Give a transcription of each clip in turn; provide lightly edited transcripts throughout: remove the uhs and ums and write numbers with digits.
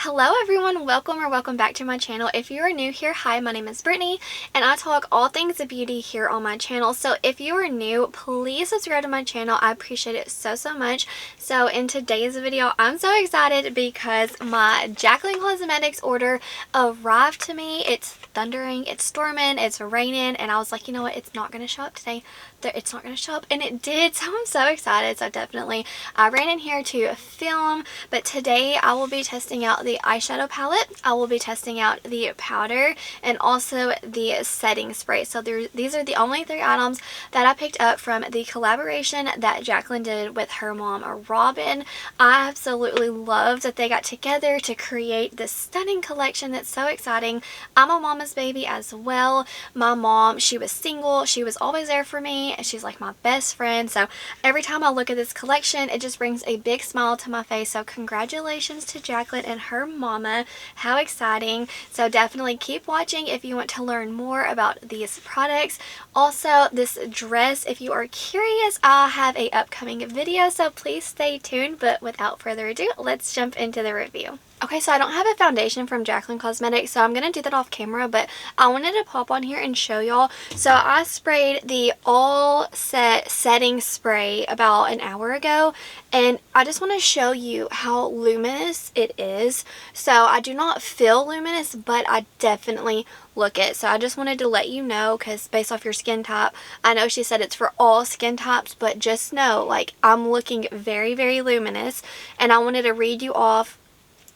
Hello everyone, welcome back to my channel. If you are new here, hi, my name is Brittany and I talk all things beauty here on my channel. So if you are new, please subscribe to my channel. I appreciate it so much. So in today's video, I'm so excited because my Jaclyn Cosmetics order arrived to me. It's thundering, it's storming, it's raining, and I was like, you know what, it's not going to show up today. It's not going to show up, and it did, so I'm so excited. So definitely I ran in here to film, but today I will be testing out the eyeshadow palette. I will be testing out the powder and also the setting spray. So these are the only three items that I picked up from the collaboration that Jaclyn did with her mom, Robin. I absolutely loved that they got together to create this stunning collection that's so exciting. I'm a mama's baby as well. My mom, she was single. She was always there for me, and she's like my best friend. So every time I look at this collection, it just brings a big smile to my face. So congratulations to Jaclyn and her mama. How exciting. So definitely keep watching if you want to learn more about these products. Also, this dress, if you are curious, I have a upcoming video, so please stay tuned. But without further ado, let's jump into the review. Okay, so I don't have a foundation from Jaclyn Cosmetics, so I'm going to do that off camera, but I wanted to pop on here and show y'all. So I sprayed the All Set setting spray about an hour ago, and I just want to show you how luminous it is. So I do not feel luminous, but I definitely look it. So I just wanted to let you know, because based off your skin type, I know she said it's for all skin types, but just know, like, I'm looking very luminous, and I wanted to read you off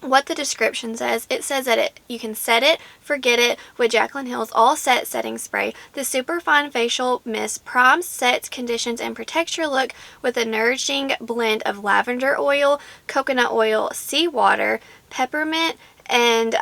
what the description says. It says that you can set it, forget it with Jaclyn Hill's All Set Setting Spray. The super fine facial mist primes, sets, conditions, and protects your look with a nourishing blend of lavender oil, coconut oil, seawater, peppermint, and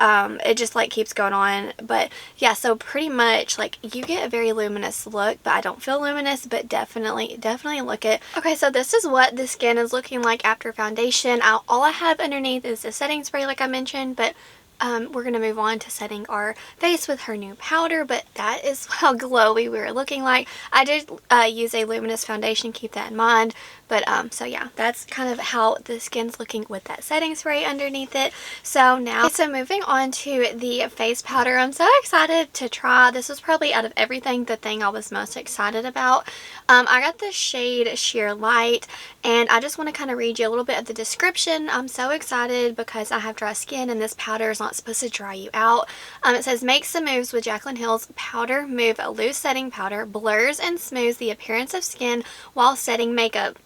it just like keeps going on. But yeah, so pretty much like you get a very luminous look, but I don't feel luminous, but definitely look it. Okay, so this is what the skin is looking like after foundation. All I have underneath is the setting spray like I mentioned, but we're going to move on to setting our face with her new powder, but that is how glowy we were looking like. I did use a luminous foundation, keep that in mind. But so yeah, that's kind of how the skin's looking with that setting spray underneath it. So now, so moving on to the face powder, I'm so excited to try. This was probably out of everything the thing I was most excited about. I got the shade Sheer Light, and I just want to kind of read you a little bit of the description. I'm so excited because I have dry skin and this powder is not supposed to dry you out. It says, make some moves with Jaclyn Hill's Powder Move Loose Setting Powder. Blurs and smooths the appearance of skin while setting makeup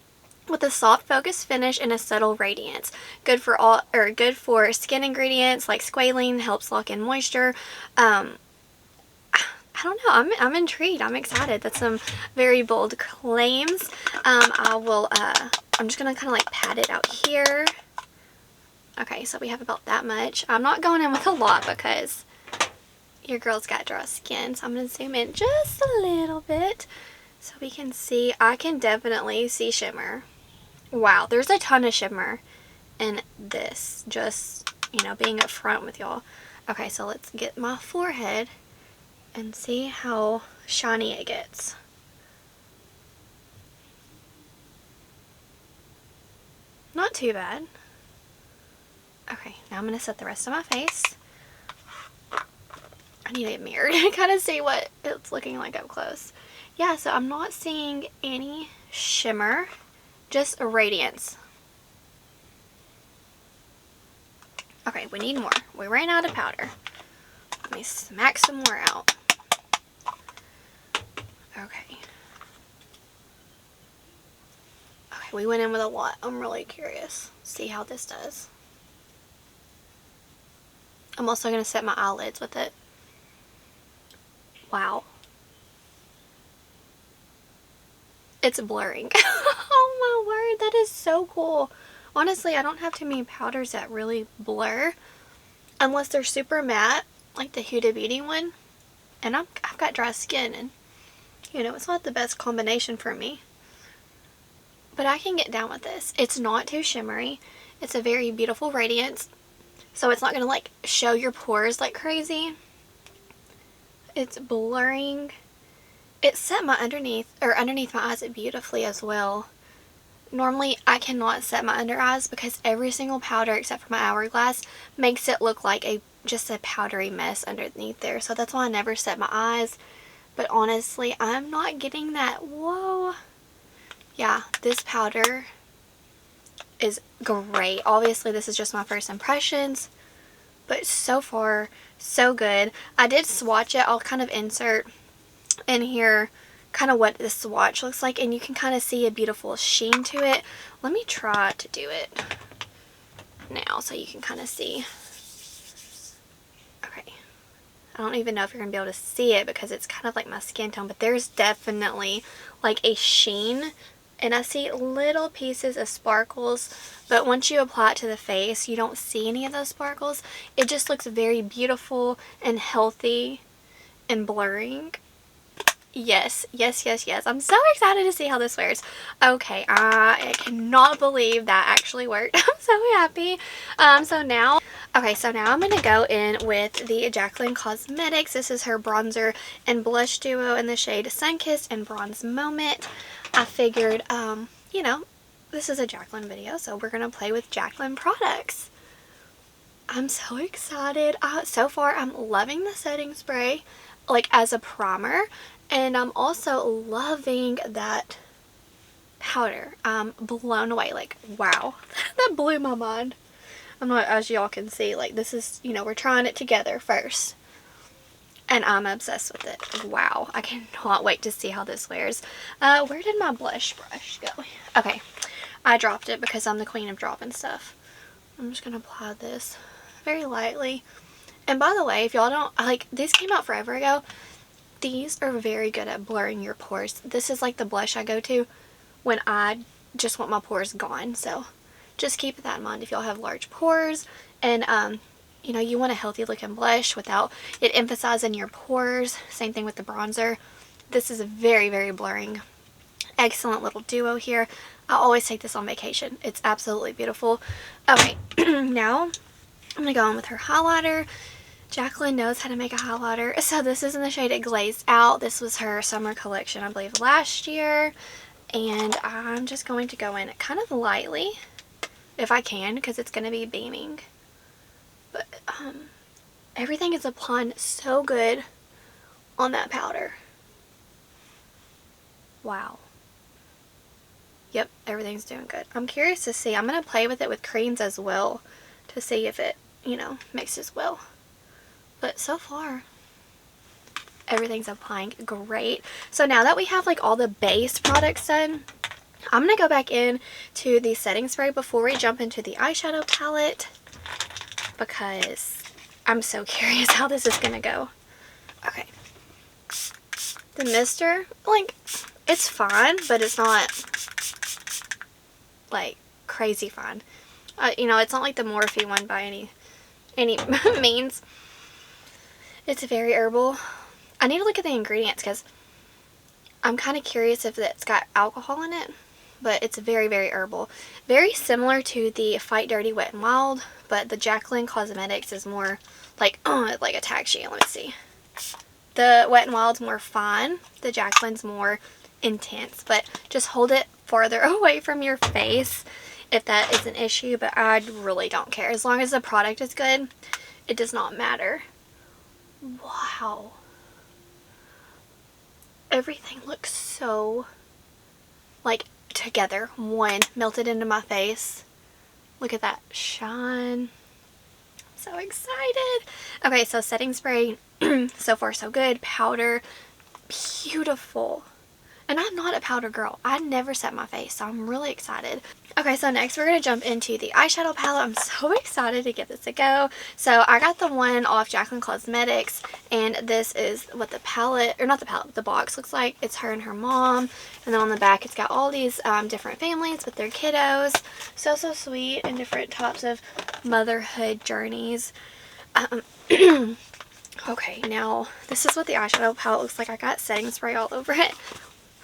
with a soft focused finish and a subtle radiance. Good for skin ingredients like squalene, helps lock in moisture. I don't know, I'm intrigued. I'm excited. That's some very bold claims. I'm just gonna kind of like pat it out here. Okay, so we have about that much. I'm not going in with a lot because your girl's got dry skin, so I'm gonna zoom in just a little bit so we can see. I can definitely see shimmer. Wow, there's a ton of shimmer in this, just, you know, being up front with y'all. Okay, so let's get my forehead and see how shiny it gets. Not too bad. Okay, now I'm going to set the rest of my face. I need a mirror to kind of see what it's looking like up close. Yeah, so I'm not seeing any shimmer, just a radiance. Okay, we need more. We ran out of powder. Let me smack some more out. Okay. Okay, we went in with a lot. I'm really curious. See how this does. I'm also going to set my eyelids with it. Wow. It's blurring. Oh my word, that is so cool. Honestly, I don't have too many powders that really blur unless they're super matte, like the Huda Beauty one. And I've got dry skin, and you know, it's not the best combination for me. But I can get down with this. It's not too shimmery. It's a very beautiful radiance. So it's not going to like show your pores like crazy. It's blurring. It set my underneath my eyes beautifully as well. Normally, I cannot set my under eyes because every single powder except for my hourglass makes it look like just a powdery mess underneath there. So that's why I never set my eyes. But honestly, I'm not getting that. Whoa. Yeah, this powder is great. Obviously, this is just my first impressions, but so far, so good. I did swatch it. I'll kind of insert in here kind of what this swatch looks like, and you can kind of see a beautiful sheen to it. Let me try to do it now so you can kind of see. Okay. I don't even know if you're going to be able to see it because it's kind of like my skin tone, but there's definitely like a sheen, and I see little pieces of sparkles, but once you apply it to the face, you don't see any of those sparkles. It just looks very beautiful and healthy and blurring. Yes, yes, yes, yes. I'm so excited to see how this wears. Okay, I cannot believe that actually worked. I'm so happy. So now I'm going to go in with the Jaclyn Cosmetics. This is her bronzer and blush duo in the shade Sunkissed and Bronze Moment. I figured, you know, this is a Jaclyn video, so we're going to play with Jaclyn products. I'm so excited. So far, I'm loving the setting spray, like as a primer. And I'm also loving that powder. I'm blown away. Like, wow. That blew my mind. I'm not, as y'all can see, like, this is, you know, we're trying it together first. And I'm obsessed with it. Wow. I cannot wait to see how this wears. Where did my blush brush go? Okay. I dropped it because I'm the queen of dropping stuff. I'm just going to apply this very lightly. And by the way, if y'all don't, like, these came out forever ago. These are very good at blurring your pores. This is like the blush I go to when I just want my pores gone. So just keep that in mind if y'all have large pores and you know, you want a healthy looking blush without it emphasizing your pores. Same thing with the bronzer. This is a very, very blurring. Excellent little duo here. I always take this on vacation. It's absolutely beautiful. Okay, now I'm going to go in with her highlighter. Jaclyn knows how to make a highlighter. So this is in the shade Glazed Out. This was her summer collection, I believe, last year. And I'm just going to go in kind of lightly, if I can, because it's going to be beaming. But everything is applying so good on that powder. Wow. Yep, everything's doing good. I'm curious to see. I'm going to play with it with creams as well to see if it, you know, mixes well. But so far, everything's applying great. So now that we have like all the base products done, I'm going to go back in to the setting spray before we jump into the eyeshadow palette, because I'm so curious how this is going to go. Okay. The mister, like, it's fine, but it's not like crazy fine. You know, it's not like the Morphe one by any means. It's very herbal. I need to look at the ingredients because I'm kind of curious if it's got alcohol in it. But it's very, very herbal. Very similar to the Fight Dirty Wet n Wild. But the Jaclyn Cosmetics is more like, it like attacks you. Let me see. The Wet n Wild's more fine. The Jaclyn's more intense. But just hold it farther away from your face if that is an issue. But I really don't care. As long as the product is good, it does not matter. Wow. Everything looks so, like, together. One, melted into my face. Look at that shine. So excited. Okay, so setting spray, so far so good. Powder, beautiful. And I'm not a powder girl. I never set my face, so I'm really excited. Okay, so next we're going to jump into the eyeshadow palette. I'm so excited to give this a go. So I got the one off Jaclyn Cosmetics, and this is what the palette, or not the palette, but the box looks like. It's her and her mom, and then on the back it's got all these different families with their kiddos. So sweet, and different types of motherhood journeys. Okay, now this is what the eyeshadow palette looks like. I got setting spray all over it.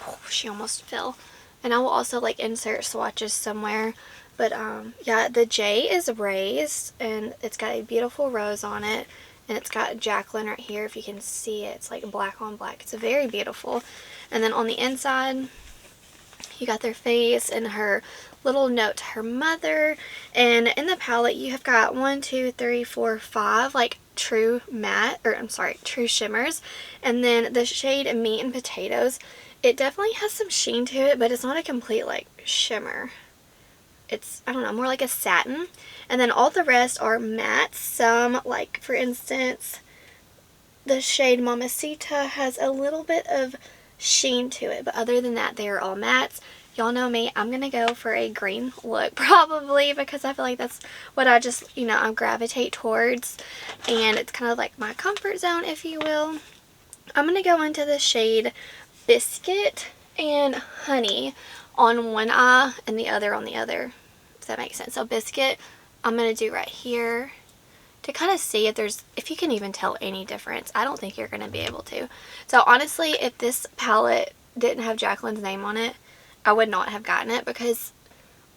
Oh, she almost fell. And I will also like insert swatches somewhere. But yeah, the J is raised and it's got a beautiful rose on it. And it's got Jaclyn right here. If you can see it, it's like black on black. It's very beautiful. And then on the inside, you got their face and her little note to her mother. And in the palette you have got 1, 2, 3, 4, 5 like true matte, or I'm sorry, true shimmers. And then the shade Meat and Potatoes, it definitely has some sheen to it, but it's not a complete like shimmer. It's, I don't know, more like a satin. And then all the rest are matte. Some, like for instance, the shade Mamacita has a little bit of sheen to it, but other than that, they are all mattes. Y'all know me, I'm going to go for a green look probably, because I feel like that's what I just, you know, I gravitate towards. And it's kind of like my comfort zone, if you will. I'm going to go into the shade Biscuit and Honey on one eye and the other on the other, if that makes sense. So Biscuit, I'm going to do right here to kind of see if you can even tell any difference. I don't think you're going to be able to. So honestly, if this palette didn't have Jaclyn's name on it, I would not have gotten it, because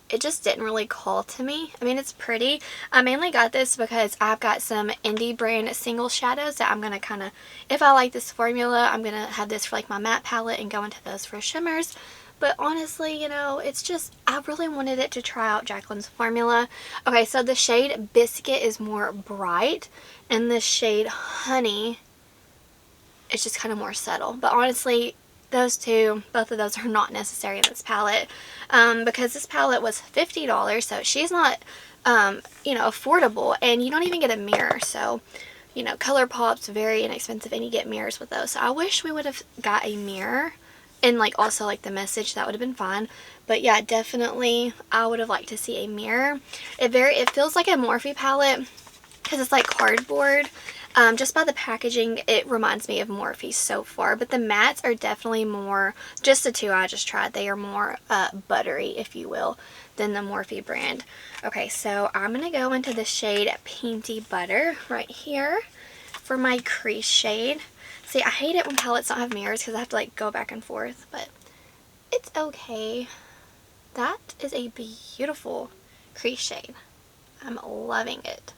it just didn't really call to me. I mean, it's pretty. I mainly got this because I've got some indie brand single shadows that I'm going to kind of, if I like this formula, I'm going to have this for like my matte palette and go into those for shimmers. But honestly, you know, it's just, I really wanted it to try out Jaclyn's formula. Okay, so the shade Biscuit is more bright, and the shade Honey is just kind of more subtle. But honestly, those two, both of those are not necessary in this palette, because this palette was $50, so she's not, you know, affordable, and you don't even get a mirror. So, you know, ColourPop's very inexpensive, and you get mirrors with those. So I wish we would have got a mirror. And like also like the message, that would have been fine. But yeah, definitely I would have liked to see a mirror. It feels like a Morphe palette because it's like cardboard. Just by the packaging, it reminds me of Morphe so far. But the mattes are definitely more, just the two I just tried, they are more buttery, if you will, than the Morphe brand. Okay, so I'm going to go into the shade Painty Butter right here for my crease shade. See, I hate it when palettes don't have mirrors because I have to like go back and forth, but it's okay. That is a beautiful crease shade. I'm loving it.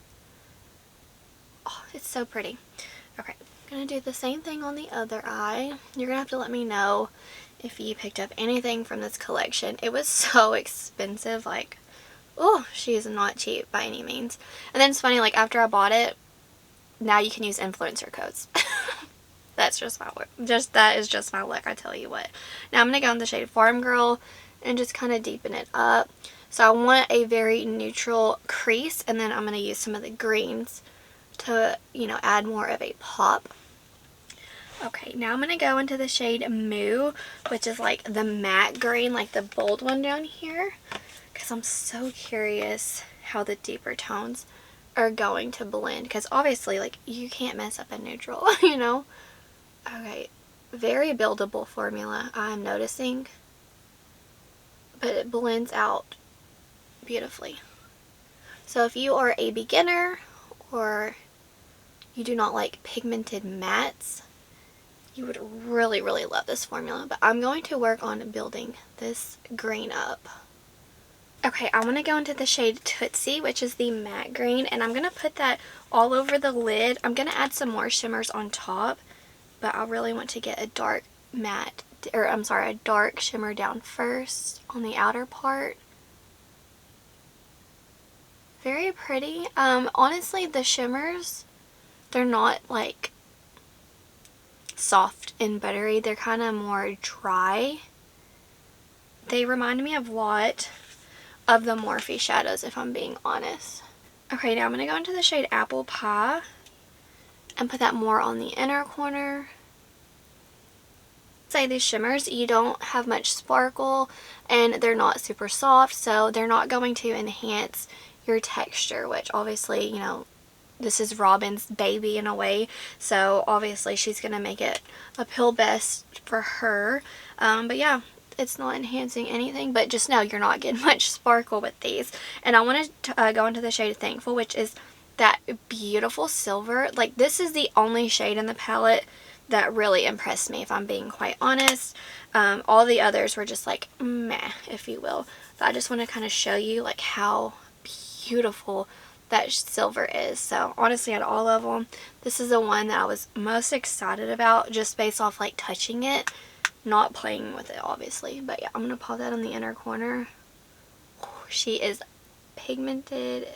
Oh, it's so pretty. Okay, I'm going to do the same thing on the other eye. You're going to have to let me know if you picked up anything from this collection. It was so expensive, like, oh, she is not cheap by any means. And then it's funny, like after I bought it, now you can use influencer codes. That's just my look. That is just my look, I tell you what. Now I'm going to go in the shade Farm Girl and just kind of deepen it up. So I want a very neutral crease, and then I'm going to use some of the greens to, you know, add more of a pop. Okay, now I'm going to go into the shade Moo, which is like the matte green, like the bold one down here, because I'm so curious how the deeper tones are going to blend, because obviously, like, you can't mess up a neutral, you know? Okay, very buildable formula, I'm noticing, but it blends out beautifully. So if you are a beginner or you do not like pigmented mattes, you would really, really love this formula. But I'm going to work on building this green up. Okay, I want to go into the shade Tootsie, which is the matte green, and I'm going to put that all over the lid. I'm going to add some more shimmers on top, but I really want to get a dark matte, or I'm sorry, a dark shimmer down first on the outer part. Very pretty. Honestly, the shimmers, they're not like soft and buttery. They're kind of more dry. They remind me of what? Of the Morphe shadows, if I'm being honest. Okay, now I'm going to go into the shade Apple Pie and put that more on the inner corner. Say these shimmers, you don't have much sparkle and they're not super soft, so they're not going to enhance your texture, which obviously, you know, this is Robin's baby in a way, so obviously she's going to make it appeal best for her. But yeah, it's not enhancing anything, but just know you're not getting much sparkle with these. And I want to go into the shade Thankful, which is that beautiful silver. Like, this is the only shade in the palette that really impressed me, if I'm being quite honest. All the others were just like meh, if you will. But I just want to kind of show you like how beautiful that silver is. So honestly, out of all of them, this is the one that I was most excited about, just based off like touching it, not playing with it obviously. But yeah, I'm gonna pop that on the inner corner. she is pigmented,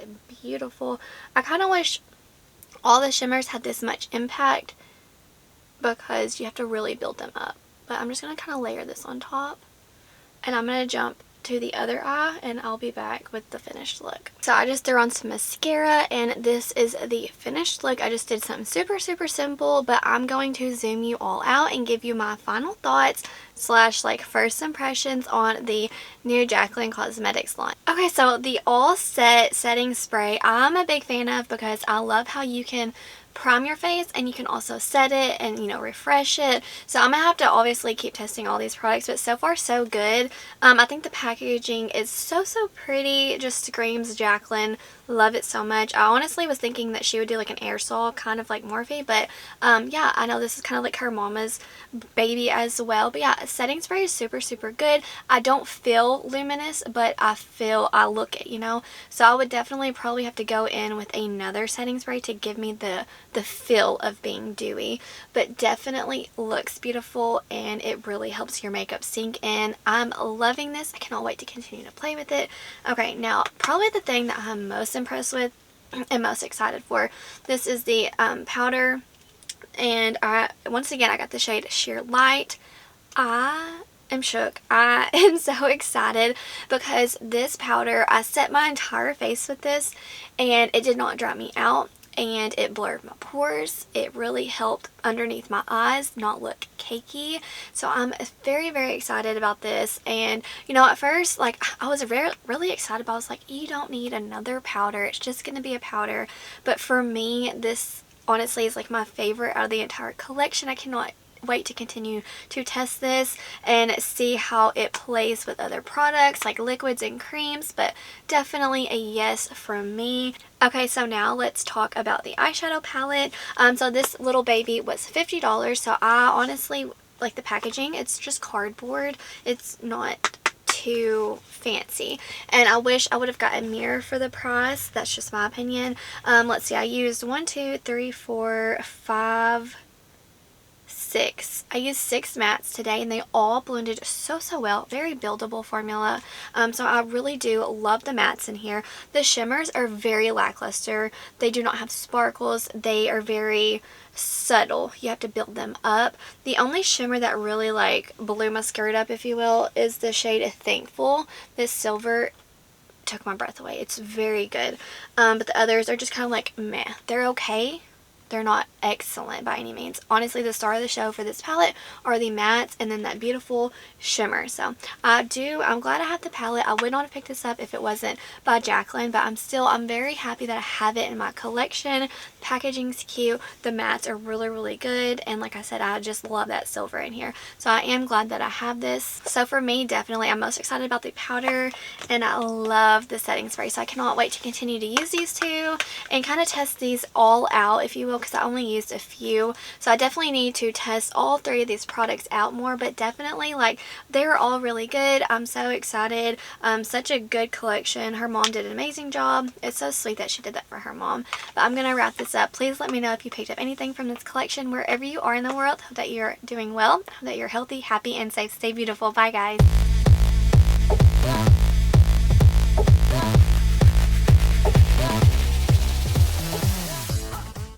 beautiful. I kind of wish all the shimmers had this much impact because you have to really build them up. But I'm just going to kind of layer this on top. And I'm going to jump to the other eye and I'll be back with the finished look. So I just threw on some mascara and this is the finished look. I just did something super simple, but I'm going to zoom you all out and give you my final thoughts / like first impressions on the new Jaclyn Cosmetics line. Okay, so the All Set setting spray I'm a big fan of because I love how you can prime your face and you can also set it and, you know, refresh it. So I'm gonna have to obviously keep testing all these products, but so far so good. I think the packaging is so pretty, just screams Jaclyn. Love it so much. I honestly was thinking that she would do like an aerosol kind of like Morphe, but yeah, I know this is kind of like her mama's baby as well. But yeah, setting spray is super good. I don't feel luminous, but I look it, you know. So I would definitely probably have to go in with another setting spray to give me the feel of being dewy, but definitely looks beautiful and it really helps your makeup sink in. I'm loving this. I cannot wait to continue to play with it. Okay, now probably the thing that I'm most impressed with and most excited for, this is the powder, and once again I got the shade Sheer Light. I am shook. I am so excited because this powder, I set my entire face with this and it did not dry me out. And it blurred my pores. It really helped underneath my eyes not look cakey. So I'm very excited about this. And you know, at first, like, I was really excited, but I was like, you don't need another powder. It's just going to be a powder. But for me, this honestly is like my favorite out of the entire collection. I cannot wait to continue to test this and see how it plays with other products like liquids and creams, but definitely a yes from me. Okay, so now let's talk about the eyeshadow palette. So this little baby was $50, so I honestly like the packaging. It's just cardboard. It's not too fancy, and I wish I would have got a mirror for the price. That's just my opinion. Let's see, I used 1, 2, 3, 4, 5, 6. I used 6 mattes today and they all blended so well. Very buildable formula. So I really do love the mattes in here. The shimmers are very lackluster. They do not have sparkles. They are very subtle. You have to build them up. The only shimmer that really like blew my skirt up, if you will, is the shade Thankful. This silver took my breath away. It's very good. But the others are just kind of like meh. They're okay. They're not excellent by any means. Honestly, the star of the show for this palette are the mattes and then that beautiful shimmer. So I'm glad I have the palette. I would not have picked this up if it wasn't by Jaclyn, but I'm very happy that I have it in my collection. Packaging's cute. The mattes are really good. And like I said, I just love that silver in here. So I am glad that I have this. So for me, definitely, I'm most excited about the powder and I love the setting spray. So I cannot wait to continue to use these two and kind of test these all out, if you will, because I only used a few. So I definitely need to test all 3 of these products out more, but definitely like they're all really good. I'm so excited. Such a good collection. Her mom did an amazing job. It's so sweet that she did that for her mom. But I'm gonna wrap this up. Please let me know if you picked up anything from this collection wherever you are in the world. Hope that you're doing well. Hope that you're healthy, happy, and safe. Stay beautiful. Bye guys.